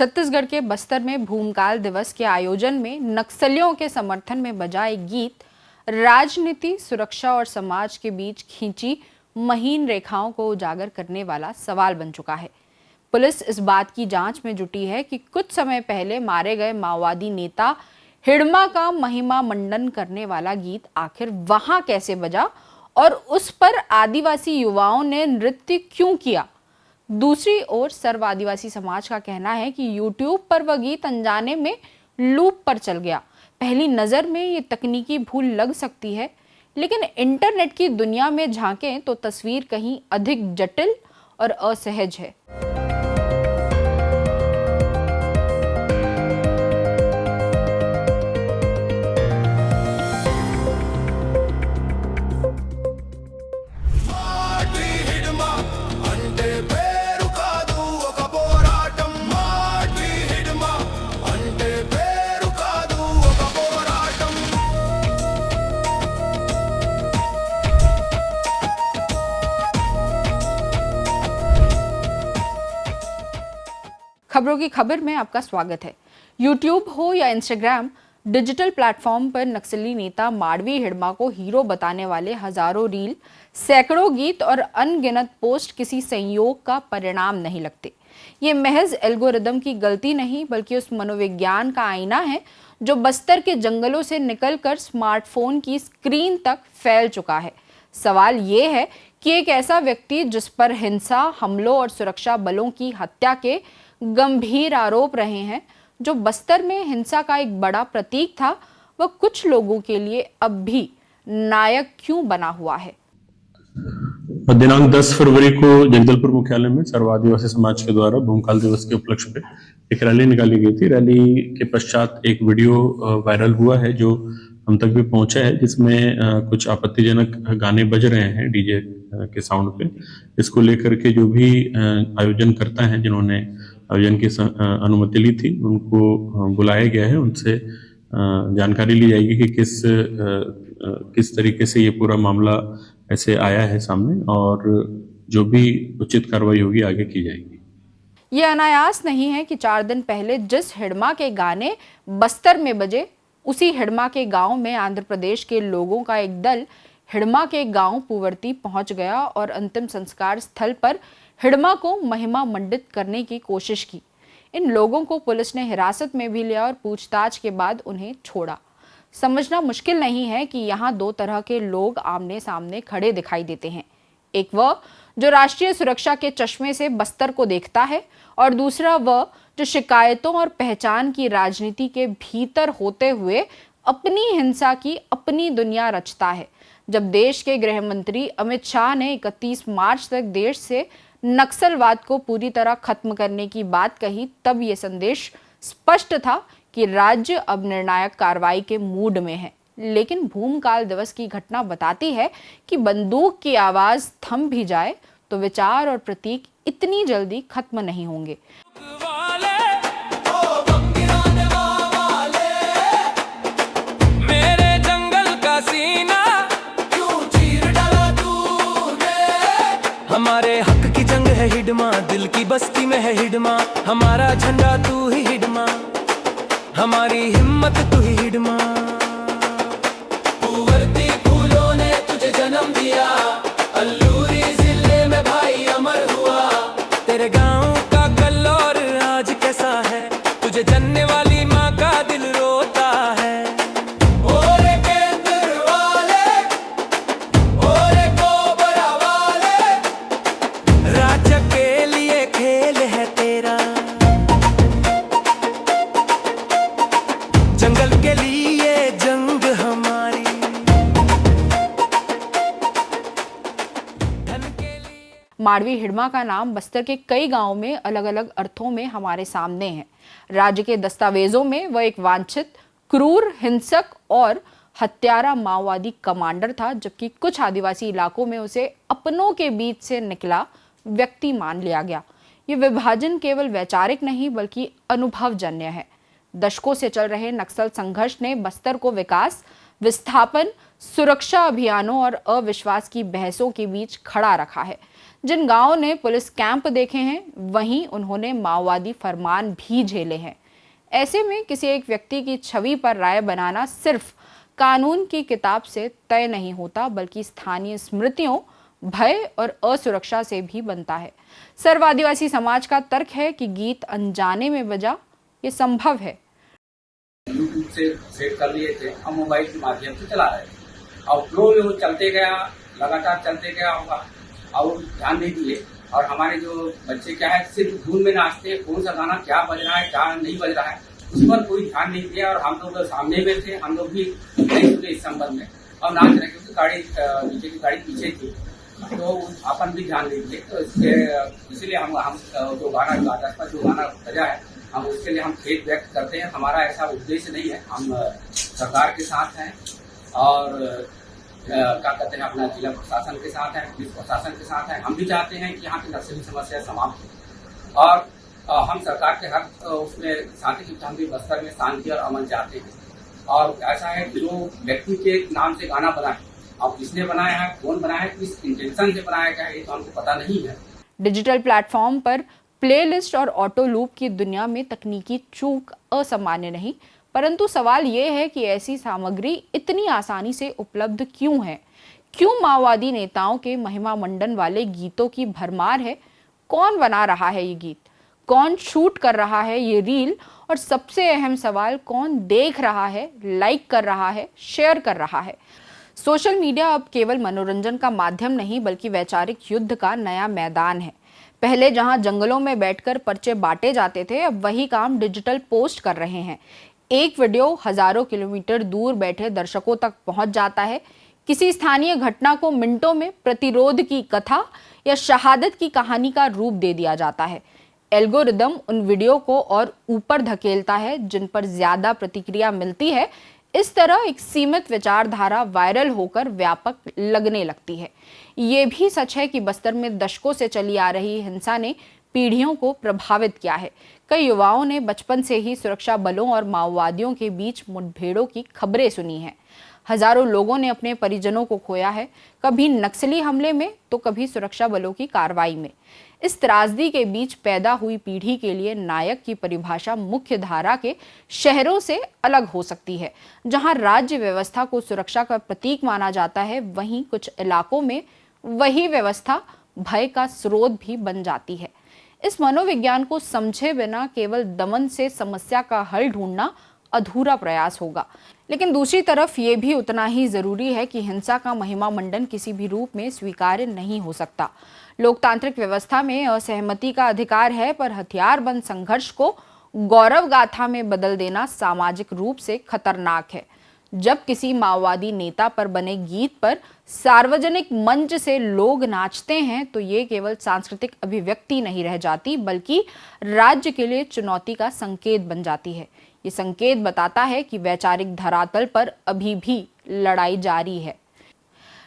छत्तीसगढ़ के बस्तर में भूमकाल दिवस के आयोजन में नक्सलियों के समर्थन में बजा एक गीत राजनीति, सुरक्षा और समाज के बीच खींची महीन रेखाओं को उजागर करने वाला सवाल बन चुका है। पुलिस इस बात की जांच में जुटी है कि कुछ समय पहले मारे गए माओवादी नेता हिडमा का महिमा मंडन करने वाला गीत आखिर वहां कैसे बजा और उस पर आदिवासी युवाओं ने नृत्य क्यों किया। दूसरी ओर सर्व आदिवासी समाज का कहना है कि YouTube पर वह गीत अनजाने में लूप पर चल गया। पहली नजर में ये तकनीकी भूल लग सकती है, लेकिन इंटरनेट की दुनिया में झांकें तो तस्वीर कहीं अधिक जटिल और असहज है। खबरों की खबर में आपका स्वागत है। YouTube हो या Instagram, डिजिटल प्लेटफॉर्म पर नक्सली नेता माड़वी हिडमा को हीरो बताने वाले हजारों रील, सैकड़ों गीत और अनगिनत पोस्ट किसी संयोग का परिणाम नहीं लगते। ये महज एल्गोरिदम की गलती नहीं, बल्कि उस मनोविज्ञान का आईना है जो बस्तर के जंगलों से निकलकर स्मार्टफोन की स्क्रीन तक फैल चुका है। सवाल ये है कि एक ऐसा व्यक्ति जिस पर हिंसा, हमलों और सुरक्षा बलों की हत्या के गंभीर आरोप रहे हैं, जो बस्तर में हिंसा का एक बड़ा प्रतीक था, वह कुछ लोगों के लिए अब भी नायक क्यों बना हुआ है। दिनांक 10 फरवरी को जगदलपुर मुख्यालय में सर्व आदिवासी समाज के द्वारा भूमकाल दिवस के उपलक्ष्य पे एक रैली निकाली गई थी। रैली के पश्चात एक वीडियो वायरल हुआ है जो हम तक भी पहुंचा है, जिसमें कुछ आपत्तिजनक गाने बज रहे हैं डीजे के साउंड पे। इसको लेकर के जो भी आयोजन करता है, जिन्होंने आयोजन की अनुमति ली थी, उनको बुलाया गया है। उनसे जानकारी ली जाएगी कि किस तरीके से ये पूरा मामला ऐसे आया है सामने, और जो भी उचित कार्रवाई होगी आगे की जाएगी। ये अनायास नहीं है कि 4 दिन पहले जिस हिडमा के गाने बस्तर में बजे, उसी हिडमा के गांव में आंध्र प्रदेश के लोगों का एक दल हिडमा के गांव पुवर्ती पहुंच गया और अंतिम संस्कार स्थल पर हिडमा को महिमा मंडित करने की कोशिश की। इन लोगों को पुलिस ने हिरासत में भी लिया और पूछताछ के बाद उन्हें छोड़ा। समझना मुश्किल नहीं है कि यहाँ 2 तरह के लोग आमने सामने खड़े दिखाई देते हैं। एक वह जो राष्ट्रीय सुरक्षा के चश्मे से बस्तर को देखता है, और दूसरा वह जो शिकायतों और पहचान की राजनीति के भीतर होते हुए अपनी हिंसा की अपनी दुनिया रचता है। जब देश के गृह मंत्री अमित शाह ने 31 मार्च तक देश से नक्सलवाद को पूरी तरह खत्म करने की बात कही, तब ये संदेश स्पष्ट था कि राज्य अब निर्णायक कार्रवाई के मूड में है। लेकिन भूमकाल दिवस की घटना बताती है कि बंदूक की आवाज थम भी जाए तो विचार और प्रतीक इतनी जल्दी खत्म नहीं होंगे। हमारे हक की जंग है हिडमा, दिल की बस्ती में है हिडमा। हमारा झंडा तू ही हिडमा, हमारी हिम्मत तू ही हिडमा। पुवर्ती फूलों ने तुझे जन्म दिया, अल्लूरी जिले में भाई अमर हुआ। तेरे गांव का कल और आज कैसा है, तुझे जनने वाली माँ का दिल रोता है। ओरे केंद्र वाले, ओरे कोबरा वाले, राज्य के लिए खेल है तेरा, जंगल के लिए जंग हमारी, धन के लिए। माड़वी हिडमा का नाम बस्तर के कई गांवों में अलग अलग अर्थों में हमारे सामने है। राज्य के दस्तावेजों में वह एक वांछित, क्रूर, हिंसक और हत्यारा माओवादी कमांडर था, जबकि कुछ आदिवासी इलाकों में उसे अपनों के बीच से निकला व्यक्ति मान लिया गया। ये विभाजन केवल वैचारिक नहीं बल्कि अनुभवजन्य है। दशकों से चल रहे नक्सल संघर्ष ने बस्तर को विकास, विस्थापन, सुरक्षा अभियानों और अविश्वास की बहसों के बीच खड़ा रखा है। जिन गांवों ने पुलिस कैंप देखे हैं, वहीं उन्होंने माओवादी फरमान भी झेले हैं। ऐसे में किसी एक व्यक्ति की छवि पर राय बनाना सिर्फ कानून की किताब से तय नहीं होता, बल्कि स्थानीय स्मृतियों, भय और असुरक्षा से भी बनता है। सर्व आदिवासी समाज का तर्क है कि गीत अनजाने में बजा ये संभव है। यूट्यूब से सेट कर लिए थे, हम मोबाइल के माध्यम से चला रहे थे और फ्लो में वो चलते गया, लगातार चलते गया होगा और ध्यान नहीं दिए। और हमारे जो बच्चे क्या है, सिर्फ धुन में नाचते हैं, कौन सा गाना क्या बज रहा है क्या नहीं बज रहा है उस पर कोई ध्यान नहीं दिया। और हम लोग सामने में थे, हम लोग भी नहीं सुने इस संबंध में और नाच रहे, क्योंकि गाड़ी नीचे की गाड़ी पीछे थी तो अपन भी ध्यान नहीं दिए। तो इसलिए हम जो गाना जो गाना बजा है, हम उसके लिए हम खेद व्यक्त करते हैं। हमारा ऐसा उद्देश्य नहीं है, हम सरकार के साथ हैं और क्या कहते हैं अपना जिला प्रशासन के साथ है, पुलिस प्रशासन के साथ है। हम भी चाहते हैं कि यहाँ की नक्सली समस्या समाप्त हो और हम सरकार के हर उसमें साथ ही हम भी बस्तर में शांति और अमन चाहते हैं। और ऐसा है कि जो व्यक्ति के नाम से गाना बना है, अब किसने बनाया है, कौन बनाया है, किस इंटेंशन से बनाया गया है, ये तो हमको पता नहीं है। डिजिटल प्लेटफॉर्म पर प्लेलिस्ट और ऑटो लूप की दुनिया में तकनीकी चूक असामान्य नहीं, परंतु सवाल ये है कि ऐसी सामग्री इतनी आसानी से उपलब्ध क्यों है? क्यों माओवादी नेताओं के महिमा मंडन वाले गीतों की भरमार है? कौन बना रहा है ये गीत? कौन शूट कर रहा है ये रील? और सबसे अहम सवाल, कौन देख रहा है, लाइक कर रहा है, शेयर कर रहा है? सोशल मीडिया अब केवल मनोरंजन का माध्यम नहीं, बल्कि वैचारिक युद्ध का नया मैदान है। पहले जहां जंगलों में बैठकर पर्चे बांटे जाते थे, अब वही काम डिजिटल पोस्ट कर रहे हैं। एक वीडियो हजारों किलोमीटर दूर बैठे दर्शकों तक पहुंच जाता है। किसी स्थानीय घटना को मिनटों में प्रतिरोध की कथा या शहादत की कहानी का रूप दे दिया जाता है। एल्गोरिदम उन वीडियो को और ऊपर धकेलता है जिन पर ज्यादा प्रतिक्रिया मिलती है। इस तरह एक सीमित विचारधारा वायरल होकर व्यापक लगने लगती है। ये भी सच है कि बस्तर में दशकों से चली आ रही हिंसा ने पीढ़ियों को प्रभावित किया है। कई युवाओं ने बचपन से ही सुरक्षा बलों और माओवादियों के बीच मुठभेड़ों की खबरें सुनी हैं। हजारों लोगों ने अपने परिजनों को खोया है, कभी नक्सली हमले में तो कभी सुरक्षा बलों की कार्रवाई में। इस त्रासदी के बीच पैदा हुई पीढ़ी के लिए नायक की परिभाषा मुख्य धारा के शहरों से अलग हो सकती है। जहां राज्य व्यवस्था को सुरक्षा का प्रतीक माना जाता है, वहीं कुछ इलाकों में वही व्यवस्था भय का स्रोत भी बन जाती है। इस मनोविज्ञान को समझे बिना केवल दमन से समस्या का हल ढूंढना अधूरा प्रयास होगा। लेकिन दूसरी तरफ ये भी उतना ही जरूरी है कि हिंसा का महिमा मंडन किसी भी रूप में स्वीकार्य नहीं हो सकता। लोकतांत्रिक व्यवस्था में असहमति का अधिकार है, पर हथियारबंद संघर्ष को गौरव गाथा में बदल देना सामाजिक रूप से खतरनाक है। जब किसी माओवादी नेता पर बने गीत पर सार्वजनिक मंच से लोग नाचते हैं, तो ये केवल सांस्कृतिक अभिव्यक्ति नहीं रह जाती, बल्कि राज्य के लिए चुनौती का संकेत बन जाती है। ये संकेत बताता है कि वैचारिक धरातल पर अभी भी लड़ाई जारी है।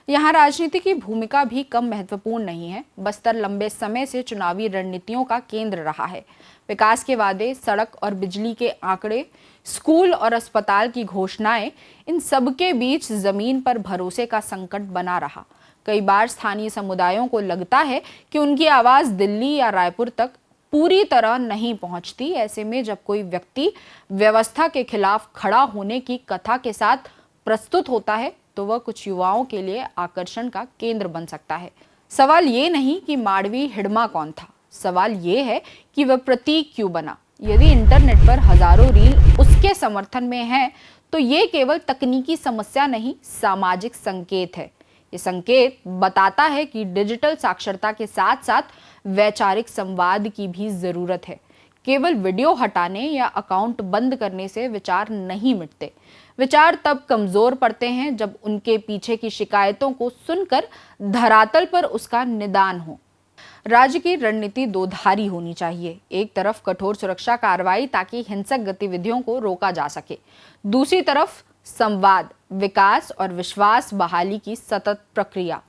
यहाँ राजनीति की भूमिका भी कम महत्वपूर्ण नहीं है। बस्तर लंबे समय से चुनावी रणनीतियों का केंद्र रहा है। विकास के वादे, सड़क और बिजली के आंकड़े, स्कूल और अस्पताल की घोषणाएं, इन सबके बीच जमीन पर भरोसे का संकट बना रहा। कई बार स्थानीय समुदायों को लगता है कि उनकी आवाज दिल्ली या रायपुर तक पूरी तरह नहीं पहुंचती। ऐसे में जब कोई व्यक्ति व्यवस्था के खिलाफ खड़ा होने की कथा के साथ प्रस्तुत होता है, तो वह कुछ युवाओं के लिए आकर्षण का केंद्र बन सकता है। सवाल ये नहीं कि माड़वी हिडमा कौन था, सवाल ये है कि वह प्रतीक क्यों बना। यदि इंटरनेट पर हजारों रील उसके समर्थन में हैं, तो ये केवल तकनीकी समस्या नहीं, सामाजिक संकेत है। ये संकेत बताता है कि डिजिटल साक्षरता के साथ साथ वैचारिक संवाद की भी जरूरत है। केवल वीडियो हटाने या अकाउंट बंद करने से विचार नहीं मिटते। विचार तब कमजोर पड़ते हैं जब उनके पीछे की शिकायतों को सुनकर धरातल पर उसका निदान हो। राज्य की रणनीति दो धारी होनी चाहिए। एक तरफ कठोर सुरक्षा कार्रवाई ताकि हिंसक गतिविधियों को रोका जा सके, दूसरी तरफ संवाद, विकास और विश्वास बहाली की सतत प्रक्रिया।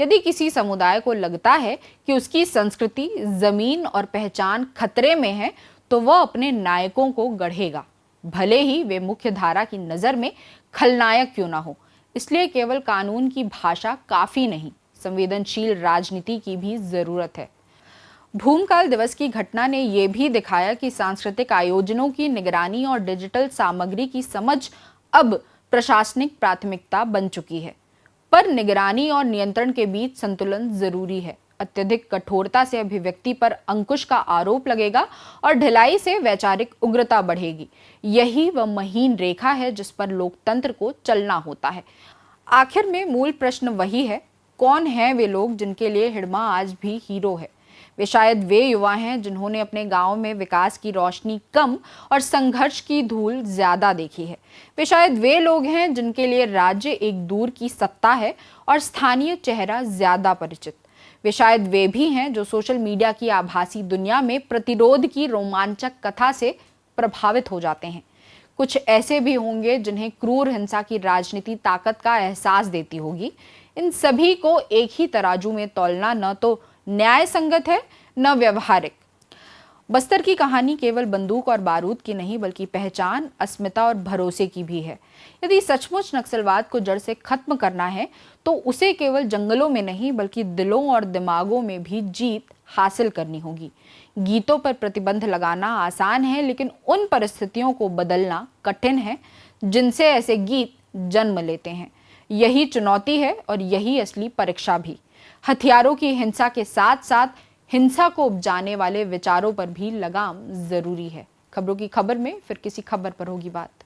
यदि किसी समुदाय को लगता है कि उसकी संस्कृति, जमीन और पहचान खतरे में है, तो वह अपने नायकों को गढ़ेगा, भले ही वे मुख्य धारा की नजर में खलनायक क्यों ना हो। इसलिए केवल कानून की भाषा काफी नहीं, संवेदनशील राजनीति की भी जरूरत है। भूमकाल दिवस की घटना ने यह भी दिखाया कि सांस्कृतिक आयोजनों की निगरानी और डिजिटल सामग्री की समझ अब प्रशासनिक प्राथमिकता बन चुकी है, पर निगरानी और नियंत्रण के बीच संतुलन जरूरी है। अत्यधिक कठोरता से अभिव्यक्ति पर अंकुश का आरोप लगेगा और ढिलाई से वैचारिक उग्रता बढ़ेगी। यही वह महीन रेखा है जिस पर लोकतंत्र को चलना होता है। आखिर में मूल प्रश्न वही है, कौन है वे लोग जिनके लिए हिड़मा आज भी हीरो है? वे शायद वे युवा हैं जिन्होंने अपने गांव में विकास की रोशनी कम और संघर्ष की धूल ज्यादा देखी है। वे शायद वे लोग हैं जिनके लिए राज्य एक दूर की सत्ता है और स्थानीय चेहरा ज्यादा परिचित। वे शायद वे भी हैं जो सोशल मीडिया की आभासी दुनिया में प्रतिरोध की रोमांचक कथा से प्रभावित हो जाते हैं। कुछ ऐसे भी होंगे जिन्हें क्रूर हिंसा की राजनीति ताकत का एहसास देती होगी। इन सभी को एक ही तराजू में तौलना न तो न्याय संगत है न व्यवहारिक। बस्तर की कहानी केवल बंदूक और बारूद की नहीं बल्कि पहचान, अस्मिता और भरोसे की भी है। यदि सचमुच नक्सलवाद को जड़ से खत्म करना है तो उसे केवल जंगलों में नहीं बल्कि दिलों और दिमागों में भी जीत हासिल करनी होगी। गीतों पर प्रतिबंध लगाना आसान है, लेकिन उन परिस्थितियों को बदलना कठिन है जिनसे ऐसे गीत जन्म लेते हैं। यही चुनौती है और यही असली परीक्षा भी। हथियारों की हिंसा के साथ साथ हिंसा को उपजाने वाले विचारों पर भी लगाम जरूरी है। खबरों की खबर में फिर किसी खबर पर होगी बात।